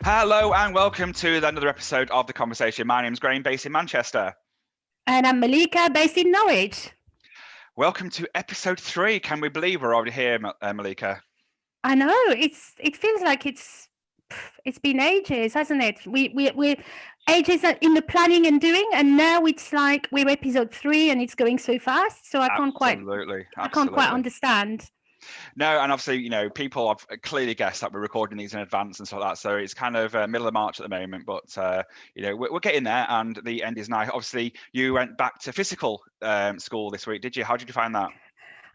Hello and welcome to another episode of The Conversation. My name's Graham, based in Manchester. And I'm Malika, based in Norwich. Welcome to episode 3. Can we believe we're already here, Malika? I know, it feels like it's been ages, hasn't it? We're ages in the planning and doing, and now it's like we're episode 3 and it's going so fast. So I can't quite understand. No, and obviously, people have clearly guessed that we're recording these in advance and stuff like that. So it's kind of middle of March at the moment, but we're getting there, and the end is nigh. Obviously, you went back to physical school this week, did you? How did you find that?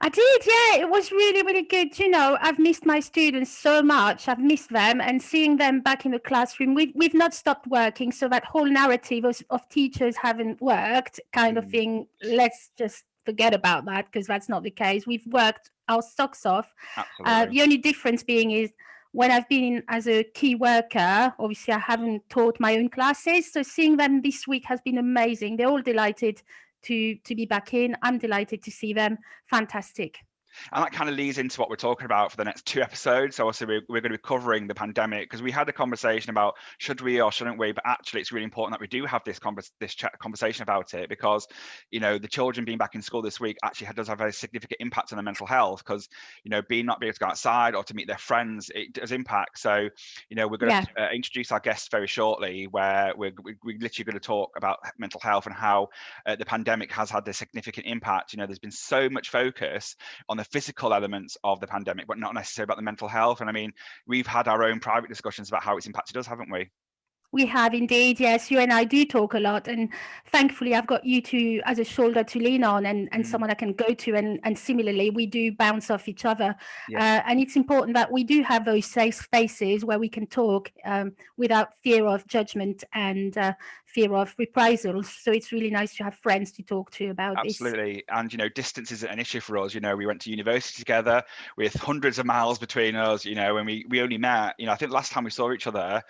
I did, yeah. It was really, really good. I've missed my students so much. I've missed them, and seeing them back in the classroom. We've not stopped working, so that whole narrative of teachers haven't worked kind of thing, let's just forget about that, because that's not the case. We've worked our socks off. The only difference being is when I've been in as a key worker, obviously I haven't taught my own classes. So seeing them this week has been amazing. They're all delighted to be back in. I'm delighted to see them. Fantastic. And that kind of leads into what we're talking about for the next 2 episodes. So obviously we're going to be covering the pandemic, because we had a conversation about should we or shouldn't we, but actually it's really important that we do have this conversation about it, because the children being back in school this week actually does have a significant impact on their mental health, because not being able to go outside or to meet their friends, it does impact. So we're going to introduce our guests very shortly, where we're literally going to talk about mental health and how the pandemic has had a significant impact. There's been so much focus on the physical elements of the pandemic, but not necessarily about the mental health. And I mean, we've had our own private discussions about how it's impacted us, haven't we? We have indeed, yes. You and I do talk a lot, and thankfully I've got you two as a shoulder to lean on, and someone I can go to, and similarly we do bounce off each other. And it's important that we do have those safe spaces where we can talk without fear of judgment and fear of reprisals. So it's really nice to have friends to talk to about this. Absolutely. And distance isn't an issue for us. We went to university together with hundreds of miles between us, when we only met, I think the last time we saw each other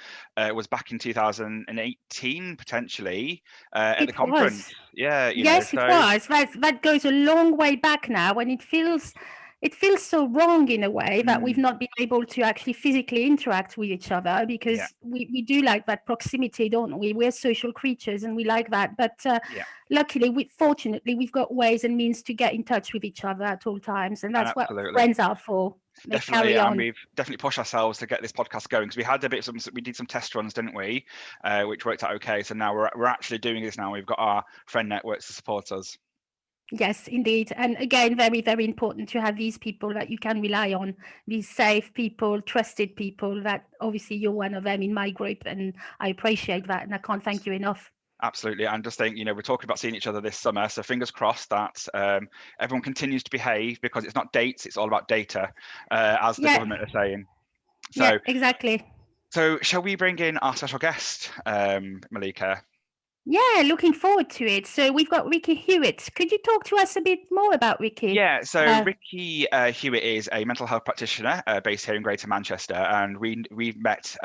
was back in 2018 potentially at the conference. Yes, it was. That goes a long way back now, and it feels so wrong in a way that we've not been able to actually physically interact with each other, because we do like that proximity, don't we? We're social creatures and we like that. But luckily, fortunately, we've got ways and means to get in touch with each other at all times. And that's what friends are for. Definitely, and we've definitely pushed ourselves to get this podcast going, because we had we did some test runs, didn't we? Which worked out okay. So now we're actually doing this now. We've got our friend networks to support us. Yes, indeed. And again, very, very important to have these people that you can rely on, these safe people, trusted people. That obviously you're one of them in my group, and I appreciate that, and I can't thank you enough. Absolutely. And just think, we're talking about seeing each other this summer, so fingers crossed that everyone continues to behave, because it's not dates, it's all about data, as the government are saying. So exactly. So shall we bring in our special guest, Malika? Yeah, looking forward to it. So we've got Ricky Hewitt. Could you talk to us a bit more about Ricky? Yeah, so Ricky Hewitt is a mental health practitioner based here in Greater Manchester, and we've met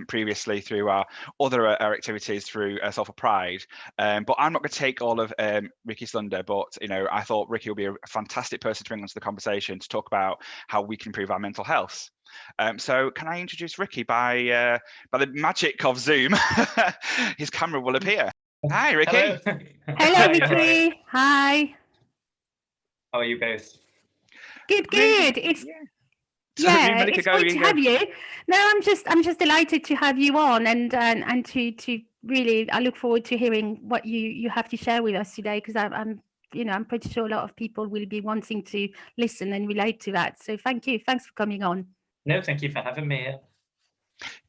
previously through our other activities through Sulphur Pride. But I'm not going to take all of Ricky's thunder, but I thought Ricky would be a fantastic person to bring onto the conversation to talk about how we can improve our mental health. So can I introduce Ricky by the magic of Zoom? His camera will appear. Hi, Ricky. Hello, Ricky. Hi. How are you both? Good. It's it's great to have you. No, I'm just delighted to have you on, and to really, I look forward to hearing what you have to share with us today, because I'm pretty sure a lot of people will be wanting to listen and relate to that. So thank you. Thanks for coming on. No, thank you for having me.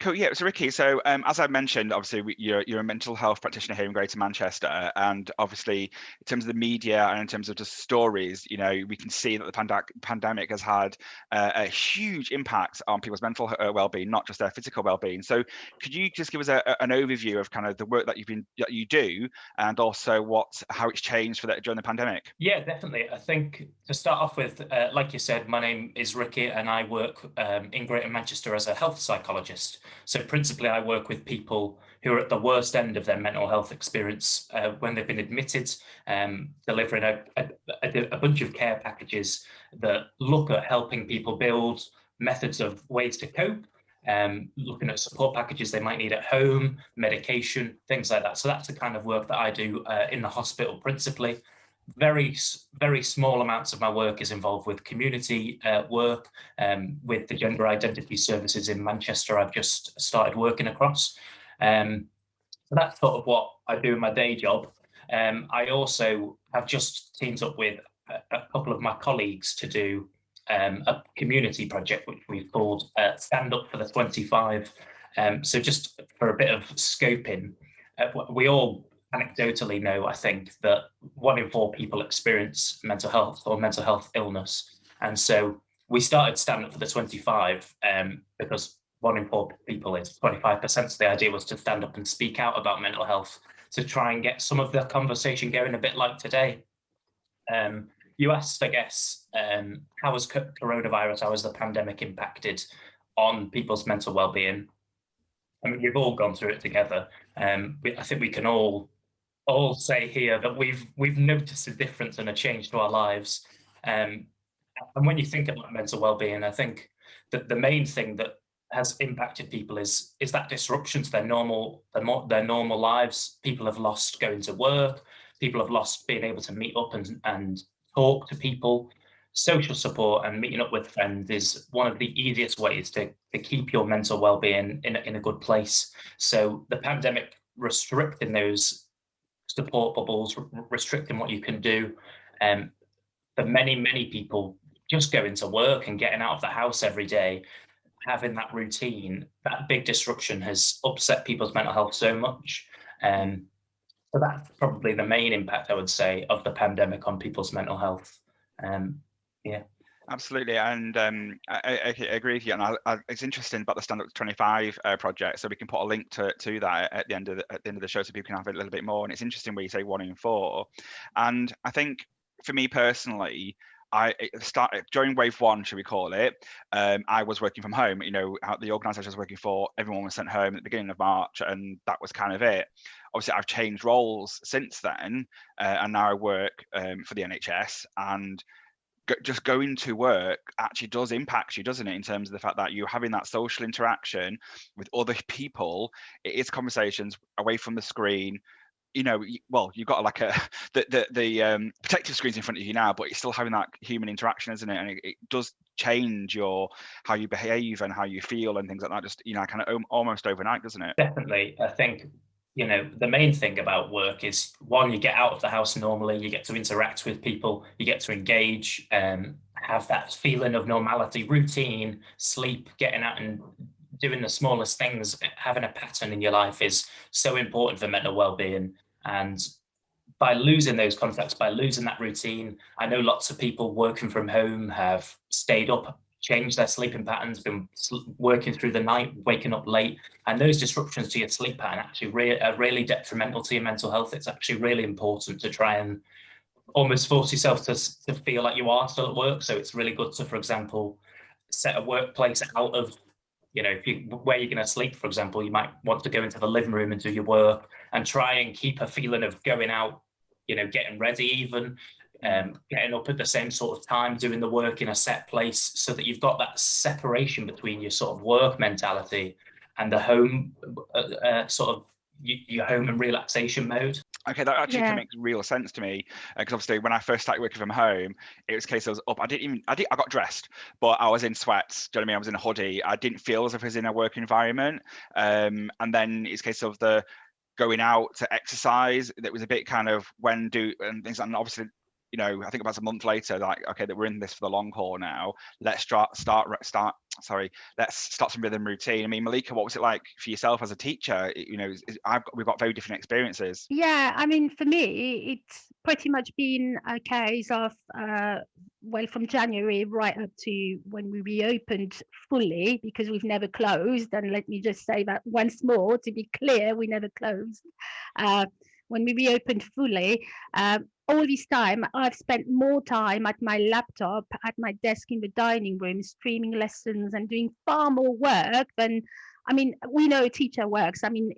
Cool. Yeah. So Ricky, as I mentioned, obviously you're a mental health practitioner here in Greater Manchester, and obviously in terms of the media and in terms of just stories, we can see that the pandemic has had a huge impact on people's mental well-being, not just their physical well-being. So could you just give us an overview of kind of the work that you do, and also how it's changed during the pandemic? Yeah, definitely. I think to start off with, like you said, my name is Ricky, and I work in Greater Manchester as a health psychologist. So principally, I work with people who are at the worst end of their mental health experience when they've been admitted, delivering a bunch of care packages that look at helping people build methods of ways to cope, looking at support packages they might need at home, medication, things like that. So that's the kind of work that I do in the hospital principally. Very small amounts of my work is involved with community work, with the gender identity services in Manchester I've just started working across. So that's sort of what I do in my day job. I also have just teamed up with a couple of my colleagues to do a community project which we've called Stand Up for the 25. So just for a bit of scoping, we all anecdotally know, I think, that 1 in 4 people experience mental health or mental health illness. And so we started Stand Up for the 25 because 1 in 4 people is 25%. So the idea was to stand up and speak out about mental health to try and get some of the conversation going, a bit like today. You asked, I guess, how has coronavirus, how has the pandemic impacted on people's mental well-being? I mean, we've all gone through it together. I think we can all say here that we've noticed a difference and a change to our lives. And when you think about mental well-being, I think that the main thing that has impacted people is that disruption to their normal lives. People have lost going to work. People have lost being able to meet up and talk to people. Social support and meeting up with friends is one of the easiest ways to keep your mental well-being in a good place. So the pandemic restricting those support bubbles, restricting what you can do, for many people, just going to work and getting out of the house every day, having that routine, that big disruption has upset people's mental health so much. So that's probably the main impact, I would say, of the pandemic on people's mental health. Yeah. Absolutely, and I agree with you. And it's interesting about the Stand Up to 25 project, so we can put a link to that at the end of the show, so people can have a little bit more. And it's interesting where you say 1 in 4, and I think for me personally, I started during wave 1, should we call it? I was working from home. You know, the organisation I was working for, everyone was sent home at the beginning of March, and that was kind of it. Obviously, I've changed roles since then, and now I work for the NHS, and just going to work actually does impact you, doesn't it, in terms of the fact that you're having that social interaction with other people. It is conversations away from the screen. You know, well, you've got like the protective screens in front of you now, but you're still having that human interaction, isn't it? And it does change how you behave and how you feel and things like that, just, you know, kind of almost overnight, doesn't it? Definitely. I think, you know, the main thing about work is, one, you get out of the house normally, you get to interact with people, you get to engage, have that feeling of normality, routine, sleep, getting out and doing the smallest things, having a pattern in your life is so important for mental well-being. And by losing those contacts, by losing that routine, I know lots of people working from home have stayed up, changed their sleeping patterns, been working through the night, waking up late, and those disruptions to your sleep pattern actually are really detrimental to your mental health. It's actually really important to try and almost force yourself to feel like you are still at work. So it's really good to, for example, set a workplace out of, you know, where you're going to sleep, for example. You might want to go into the living room and do your work, and try and keep a feeling of going out, you know, getting ready even, getting up at the same sort of time, doing the work in a set place, so that you've got that separation between your sort of work mentality and the home, sort of your home and relaxation mode. Okay, that actually makes real sense to me, because obviously when I first started working from home, it was a case I was up. I got dressed, but I was in sweats. Do you know what I mean? I was in a hoodie. I didn't feel as if I was in a work environment. And then it's a case of the going out to exercise. That was a bit kind of and things. And obviously, you know, I think about a month later, like, okay, that we're in this for the long haul now. Let's start some rhythm routine. I mean, Malika, what was it like for yourself as a teacher? You know, we've got very different experiences. Yeah, I mean, for me, it's pretty much been a case of, well, from January right up to when we reopened fully, because we've never closed. And let me just say that once more, to be clear, we never closed. When we reopened fully, all this time, I've spent more time at my laptop, at my desk in the dining room, streaming lessons and doing far more work than I mean, we know a teacher works, I mean,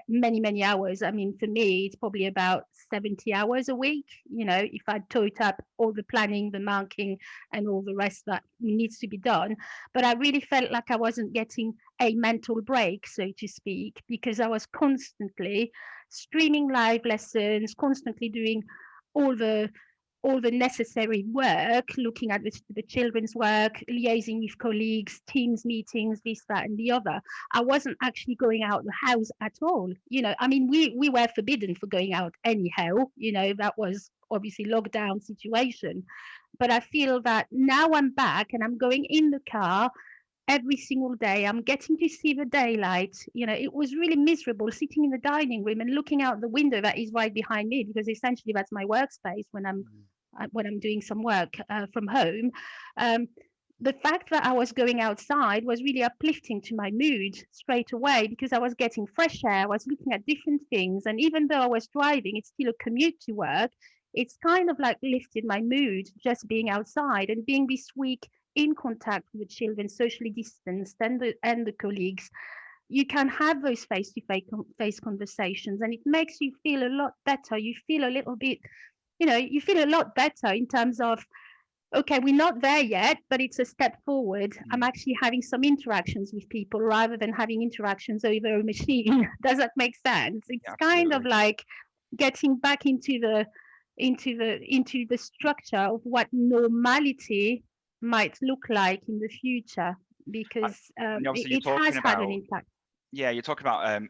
many hours. I mean, for me, it's probably about 70 hours a week. You know, if I total up all the planning, the marking, and all the rest that needs to be done. But I really felt like I wasn't getting a mental break, so to speak, because I was constantly streaming live lessons, constantly doing all the necessary work, looking at the children's work, liaising with colleagues, teams meetings, this, that, and the other. I wasn't actually going out the house at all. You know, I mean, we were forbidden for going out anyhow. You know, that was obviously lockdown situation. But I feel that now I'm back and I'm going in the car every single day. I'm getting to see the daylight. You know, it was really miserable sitting in the dining room and looking out the window that is right behind me, because essentially that's my workspace when I'm doing some work from home. Um, the fact that I was going outside was really uplifting to my mood straight away, because I was getting fresh air, I was looking at different things. And even though I was driving, it's still a commute to work. It's kind of like lifted my mood just being outside and being this week in contact with the children, socially distanced, and the colleagues. You can have those face conversations, and it makes you feel a lot better. You feel a little bit, you feel a lot better in terms of, okay, we're not there yet, but it's a step forward. I'm actually having some interactions with people rather than having interactions over a machine. Does that make sense? It's kind of like getting back into the structure of what normality might look like in the future, because it has had an impact. Yeah, you're talking about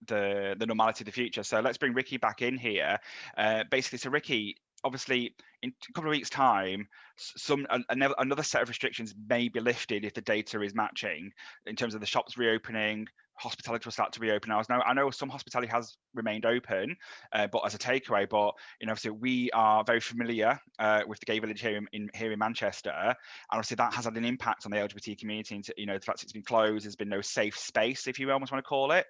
the normality of the future. So let's bring Ricky back in here. Basically, so Ricky, obviously in a couple of weeks' time, another set of restrictions may be lifted if the data is matching, in terms of the shops reopening. Hospitality will start to reopen. I know some hospitality has remained open, but as a takeaway. But obviously we are very familiar with the gay village here in Manchester, and obviously that has had an impact on the LGBT community. The fact it's been closed, there's been no safe space, if you almost want to call it.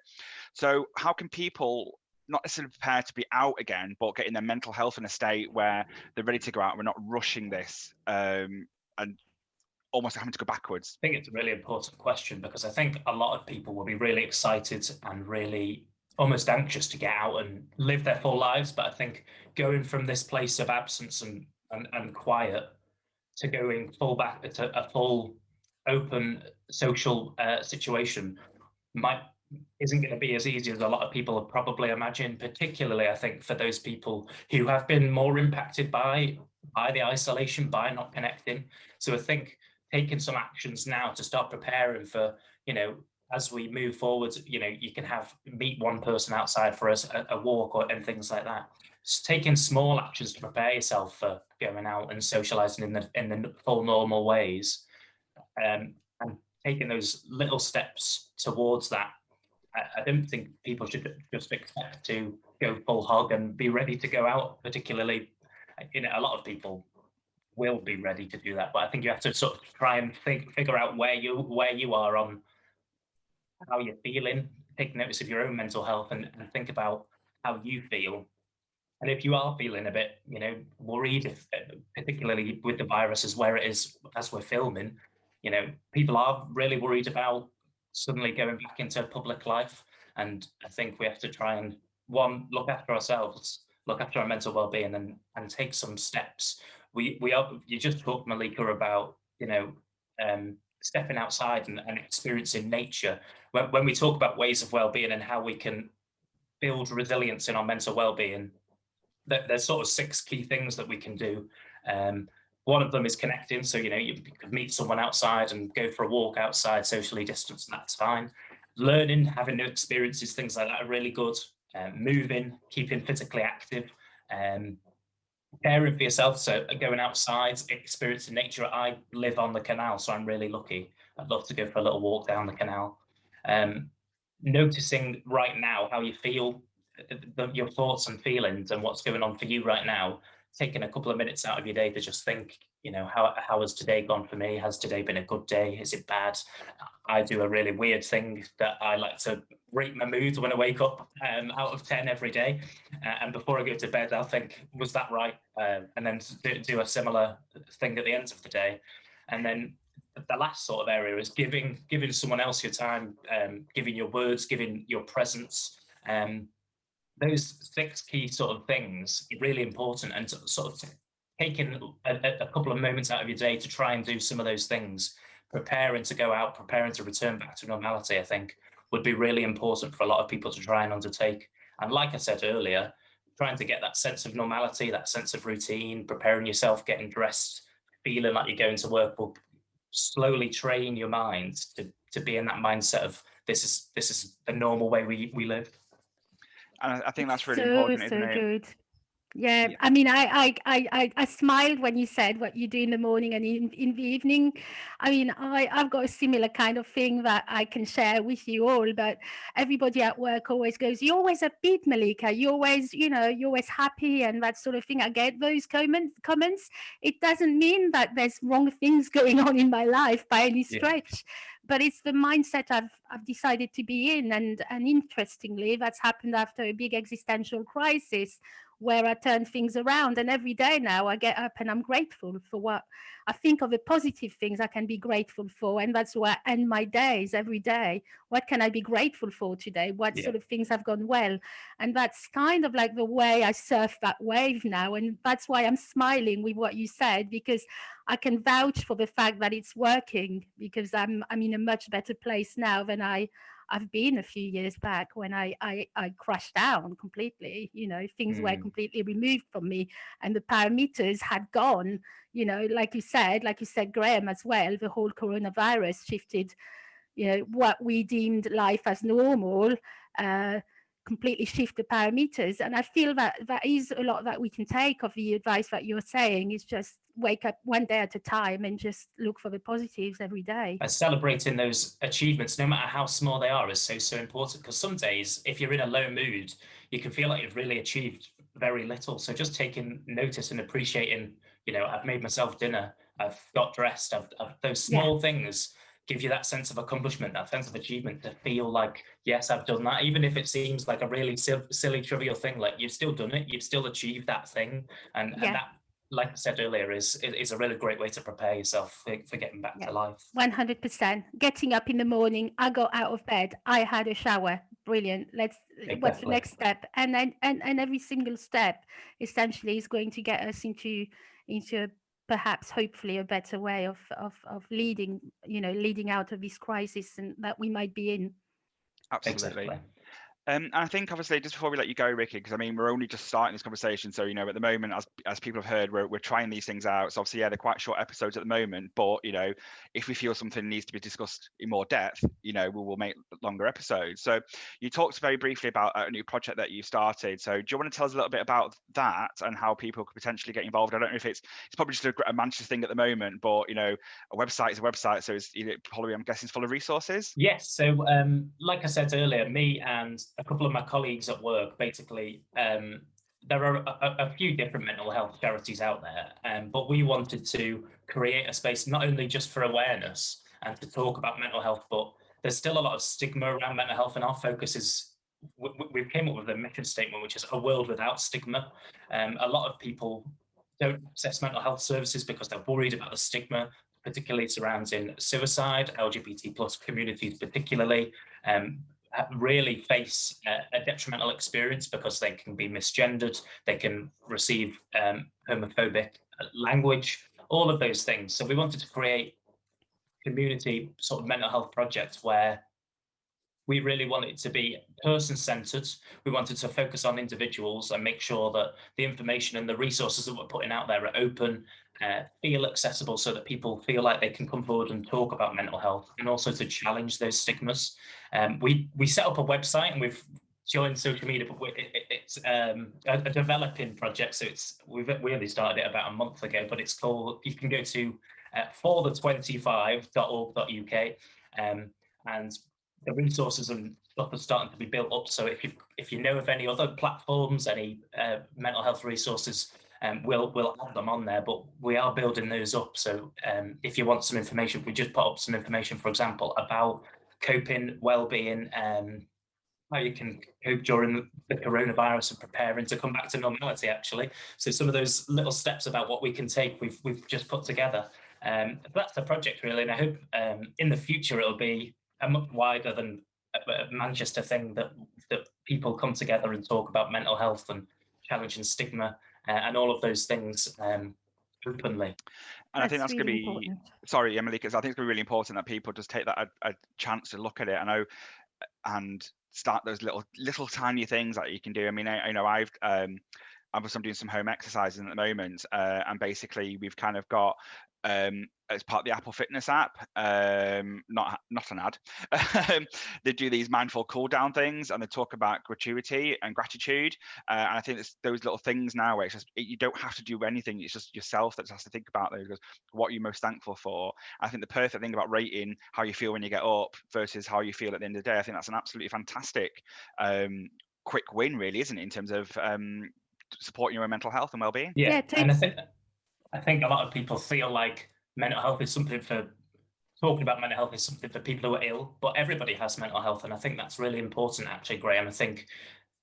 So how can people not necessarily prepare to be out again, but getting their mental health in a state where they're ready to go out? We're not rushing this and almost having to go backwards. I think it's a really important question, because I think a lot of people will be really excited and really almost anxious to get out and live their full lives. But I think going from this place of absence and quiet to going full back to a full open social situation isn't going to be as easy as a lot of people have probably imagined, particularly I think for those people who have been more impacted by the isolation, by not connecting. So I think taking some actions now to start preparing for, as we move forward, you can meet one person outside for a walk and things like that. Just taking small actions to prepare yourself for going out and socializing in the full normal ways, and taking those little steps towards that. I don't think people should just expect to go full hog and be ready to go out, particularly, a lot of people will be ready to do that, but I think you have to sort of try and figure out where you are on how you're feeling, take notice of your own mental health, and think about how you feel. And if you are feeling a bit, worried, particularly with the virus as where it is as we're filming, people are really worried about suddenly going back into public life. And I think we have to try and, one, look after ourselves, look after our mental well-being, and take some steps. You just talked, Malika, about stepping outside and experiencing nature. When we talk about ways of well-being and how we can build resilience in our mental well-being, there's sort of 6 key things that we can do. One of them is connecting. So you could meet someone outside and go for a walk outside, socially distanced, and that's fine. Learning, having new experiences, things like that are really good. Moving, keeping physically active, caring for yourself, so going outside, experiencing nature. I live on the canal, so I'm really lucky. I'd love to go for a little walk down the canal. Noticing right now how you feel, your thoughts and feelings, and what's going on for you right now. Taking a couple of minutes out of your day to just think, how has today gone for me? Has today been a good day? Is it bad? I do a really weird thing that I like to rate my mood when I wake up, out of 10 every day. And before I go to bed, I'll think, was that right? And then do a similar thing at the end of the day. And then the last sort of area is giving someone else your time, giving your words, giving your presence. Those 6 key sort of things are really important, and sort of taking a couple of moments out of your day to try and do some of those things, preparing to go out, preparing to return back to normality, I think would be really important for a lot of people to try and undertake. And like I said earlier, trying to get that sense of normality, that sense of routine, preparing yourself, getting dressed, feeling like you're going to work will slowly train your mind to be in that mindset of this is the normal way we live. And I think that's really So, important, isn't so it? good. Yeah, Yeah. I mean, I smiled when you said what you do in the morning and in the evening. I mean, I've got a similar kind of thing that I can share with you all, but everybody at work always goes, "You're always upbeat, Malika. You're always, you're always happy," and that sort of thing. I get those comments. It doesn't mean that there's wrong things going on in my life by any Yeah. stretch, but it's the mindset I've decided to be in. And interestingly, that's happened after a big existential crisis, where I turn things around. And every day now I get up and I'm grateful for what I think of, the positive things I can be grateful for. And that's why I end my days every day. What can I be grateful for today? What sort of things have gone well? And that's kind of like the way I surf that wave now. And that's why I'm smiling with what you said, because I can vouch for the fact that it's working, because I'm in a much better place now than I've been a few years back, when I crashed down completely. Things were completely removed from me, and the parameters had gone. Like you said, Graham, as well. The whole coronavirus shifted, what we deemed life as normal. Completely shift the parameters, and I feel that is a lot that we can take of the advice that you're saying. Is just wake up one day at a time and just look for the positives every day. And celebrating those achievements, no matter how small they are, is so important, because some days, if you're in a low mood, you can feel like you've really achieved very little. So just taking notice and appreciating, I've made myself dinner, I've got dressed, I've those small things give you that sense of accomplishment, that sense of achievement, to feel like, yes, I've done that. Even if it seems like a really silly, trivial thing, like you've still done it, you've still achieved that thing. And that, like I said earlier, is a really great way to prepare yourself for getting back to life. 100%. Getting up in the morning, I got out of bed, I had a shower. Brilliant. What's the next step? And then and every single step essentially is going to get us into perhaps, hopefully, a better way of leading out of this crisis and that we might be in. Absolutely. Exactly. And I think, obviously, just before we let you go, Ricky, because I mean, we're only just starting this conversation. So, at the moment, as people have heard, we're trying these things out. So obviously, they're quite short episodes at the moment. But, if we feel something needs to be discussed in more depth, we will make longer episodes. So you talked very briefly about a new project that you started. So do you want to tell us a little bit about that and how people could potentially get involved? I don't know if it's probably just a Manchester thing at the moment, but, a website is a website. So it's probably, I'm guessing, it's full of resources. Yes. So like I said earlier, me and a couple of my colleagues at work, basically, there are a few different mental health charities out there, but we wanted to create a space not only just for awareness and to talk about mental health, but there's still a lot of stigma around mental health, and our focus is, we've came up with a mission statement, which is a world without stigma. A lot of people don't access mental health services because they're worried about the stigma, particularly surrounding suicide. LGBT plus communities particularly really face a detrimental experience because they can be misgendered, they can receive homophobic language, all of those things. So we wanted to create a community sort of mental health project where we really want it to be person-centered. We wanted to focus on individuals and make sure that the information and the resources that we're putting out there are open, feel accessible, so that people feel like they can come forward and talk about mental health, and also to challenge those stigmas. We set up a website and we've joined social media, but it's a developing project. So we only started it about a month ago, but it's called, you can go to forthe25.org.uk, and the resources and stuff are starting to be built up. So if you know of any other platforms, any mental health resources, we'll add them on there. But we are building those up. So if you want some information, we just put up some information, for example, about coping, well-being, how you can cope during the coronavirus and preparing to come back to normality, actually. So some of those little steps about what we can take, we've just put together. That's the project really, and I hope in the future it'll be a much wider than a Manchester thing, that people come together and talk about mental health and challenge and stigma and all of those things openly. And I think that's going to really be, important. sorry, Emily, because I think it's going to be really important that people just take that a chance to look at it. I know, and start those little tiny things that you can do. I mean, I know I'm doing some home exercises at the moment, and basically we've kind of got as part of the Apple Fitness app, not an ad, they do these mindful cool down things, and they talk about gratuity and gratitude. And I think it's those little things now where it's just, you don't have to do anything. It's just yourself that has to think about those. What you're most thankful for. I think the perfect thing about rating how you feel when you get up versus how you feel at the end of the day, I think that's an absolutely fantastic quick win, really, isn't it, in terms of supporting your own mental health and well-being? Yeah, and I think a lot of people feel like mental health is something for talking about mental health is something for people who are ill, but everybody has mental health, and I think that's really important, actually, Graham. I think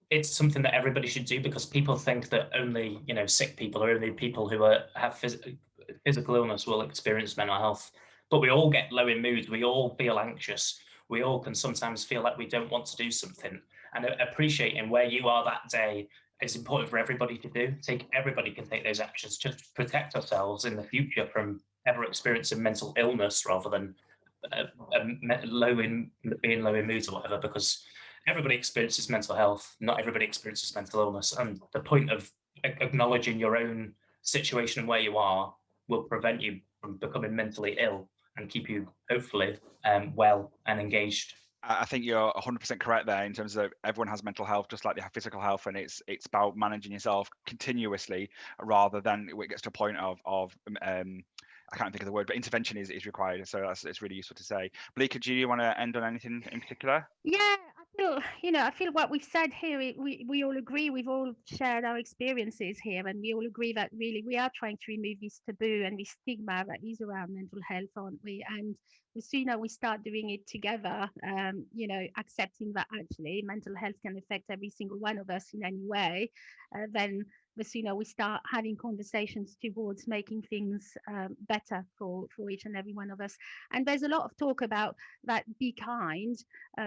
it's something that everybody should do, because people think that only sick people or only people who have physical illness will experience mental health, but we all get low in mood, we all feel anxious, we all can sometimes feel like we don't want to do something, and appreciating where you are that day is important for everybody to do. Everybody can take those actions just to protect ourselves in the future from ever experiencing mental illness, rather than being low in moods or whatever, because everybody experiences mental health. Not everybody experiences mental illness, and the point of acknowledging your own situation and where you are will prevent you from becoming mentally ill and keep you hopefully well and engaged. I think you're 100% correct there, in terms of everyone has mental health just like they have physical health, and it's about managing yourself continuously, rather than it gets to a point of I can't think of the word, but intervention is required. So it's really useful to say. Blika, do you want to end on anything in particular? Yeah, I feel what we've said here, we all agree, we've all shared our experiences here, and we all agree that really we are trying to remove this taboo and this stigma that is around mental health, aren't we? And the sooner we start doing it together, accepting that actually mental health can affect every single one of us in any way, then the sooner we start having conversations towards making things better for each and every one of us. And there's a lot of talk about that be kind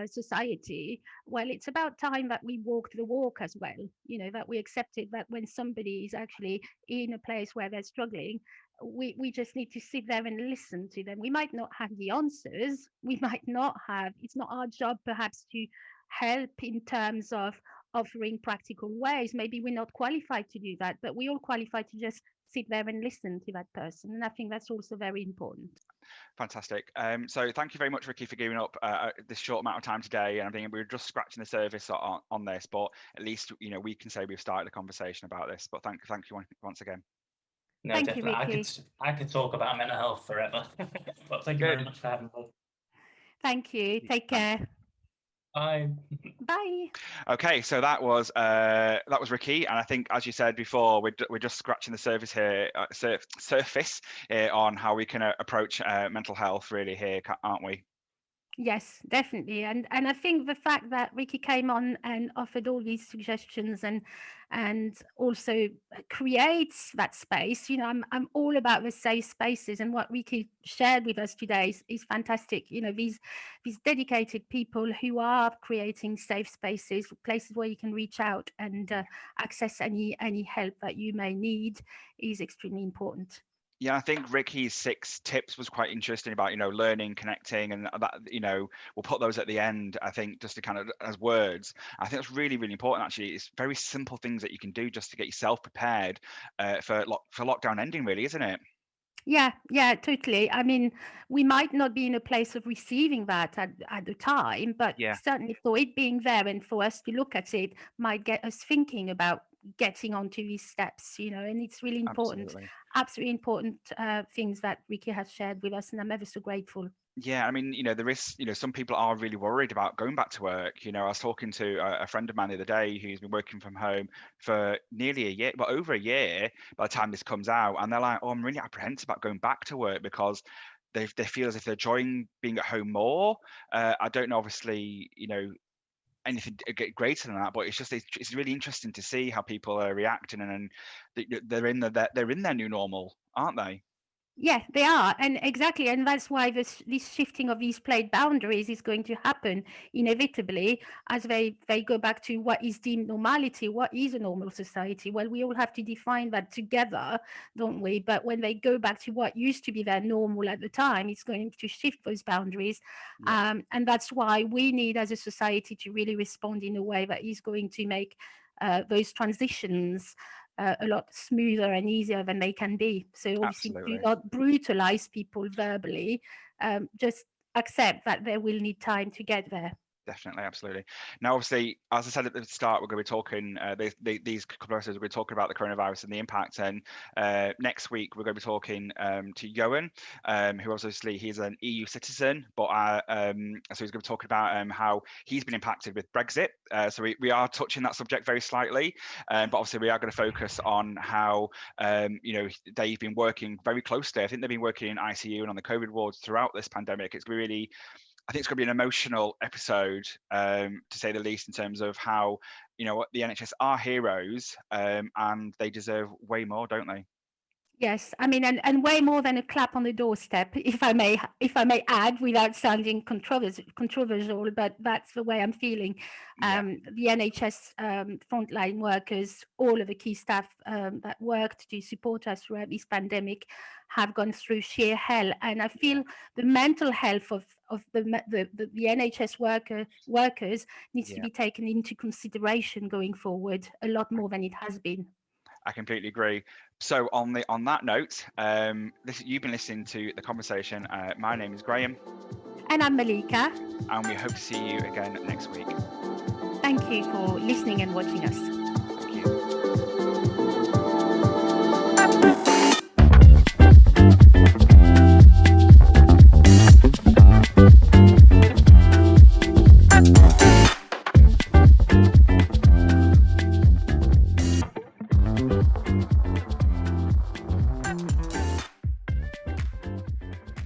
society. Well, it's about time that we walked the walk as well, that we accepted that when somebody is actually in a place where they're struggling, we just need to sit there and listen to them. We might not have the answers. We might not have, it's not our job perhaps to help in terms of offering practical ways. Maybe we're not qualified to do that, but we all qualified to just sit there and listen to that person. And I think that's also very important. Fantastic. So thank you very much, Ricky, for giving up this short amount of time today. And I think we're just scratching the surface on this, but at least we can say we've started a conversation about this. But thank you once again. No, thank definitely. you, Ricky. I could talk about mental health forever. But thank you very much for having me. Thank you. Take care. Bye. Bye. Okay, so that was Ricky, and I think, as you said before, we're just scratching the surface here, on how we can approach mental health really here, aren't we? Yes, definitely. And I think the fact that Ricky came on and offered all these suggestions and also creates that space, I'm all about the safe spaces, and what Ricky shared with us today is fantastic. These dedicated people who are creating safe spaces, places where you can reach out and access any help that you may need, is extremely important. Yeah, I think Ricky's 6 tips was quite interesting about, learning, connecting, and that, we'll put those at the end, I think, just to kind of as words. I think that's really, really important, actually. It's very simple things that you can do just to get yourself prepared for lockdown ending, really, isn't it? Yeah, totally. I mean, we might not be in a place of receiving that at the time, but certainly for it being there and for us to look at it might get us thinking about getting onto these steps, and it's really important, absolutely important things that Ricky has shared with us, and I'm ever so grateful. Yeah, I mean, there is, some people are really worried about going back to work. I was talking to a friend of mine the other day who's been working from home for nearly a year, but over a year by the time this comes out. And they're like, oh, I'm really apprehensive about going back to work because they feel as if they're enjoying being at home more. I don't know, obviously, anything greater than that, but it's really interesting to see how people are reacting, and they're in their new normal, aren't they? Yeah, they are. And exactly. And that's why this shifting of these plate boundaries is going to happen inevitably as they go back to what is deemed normality. What is a normal society? Well, we all have to define that together, don't we? But when they go back to what used to be their normal at the time, it's going to shift those boundaries. Yeah. And that's why we need as a society to really respond in a way that is going to make those transitions a lot smoother and easier than they can be. So obviously do Absolutely. not brutalize people verbally, just accept that they will need time to get there. Definitely, absolutely. Now, obviously, as I said at the start, we're going to be talking these couple of episodes. We're going to be talking about the coronavirus and the impact. And next week, we're going to be talking to Johan, who obviously he's an EU citizen, but so he's going to be talking about how he's been impacted with Brexit. So we are touching that subject very slightly, but obviously we are going to focus on how they've been working very closely. I think they've been working in ICU and on the COVID wards throughout this pandemic. It's really, I think it's going to be an emotional episode, to say the least, in terms of how, the NHS are heroes, and they deserve way more, don't they? Yes, I mean, and way more than a clap on the doorstep, if I may add, without sounding controversial, but that's the way I'm feeling. The NHS frontline workers, all of the key staff that worked to support us throughout this pandemic, have gone through sheer hell, and I feel the mental health of the NHS workers needs to be taken into consideration going forward a lot more than it has been. I completely agree. So on that note, you've been listening to The Conversation. My name is Graham. And I'm Malika. And we hope to see you again next week. Thank you for listening and watching us.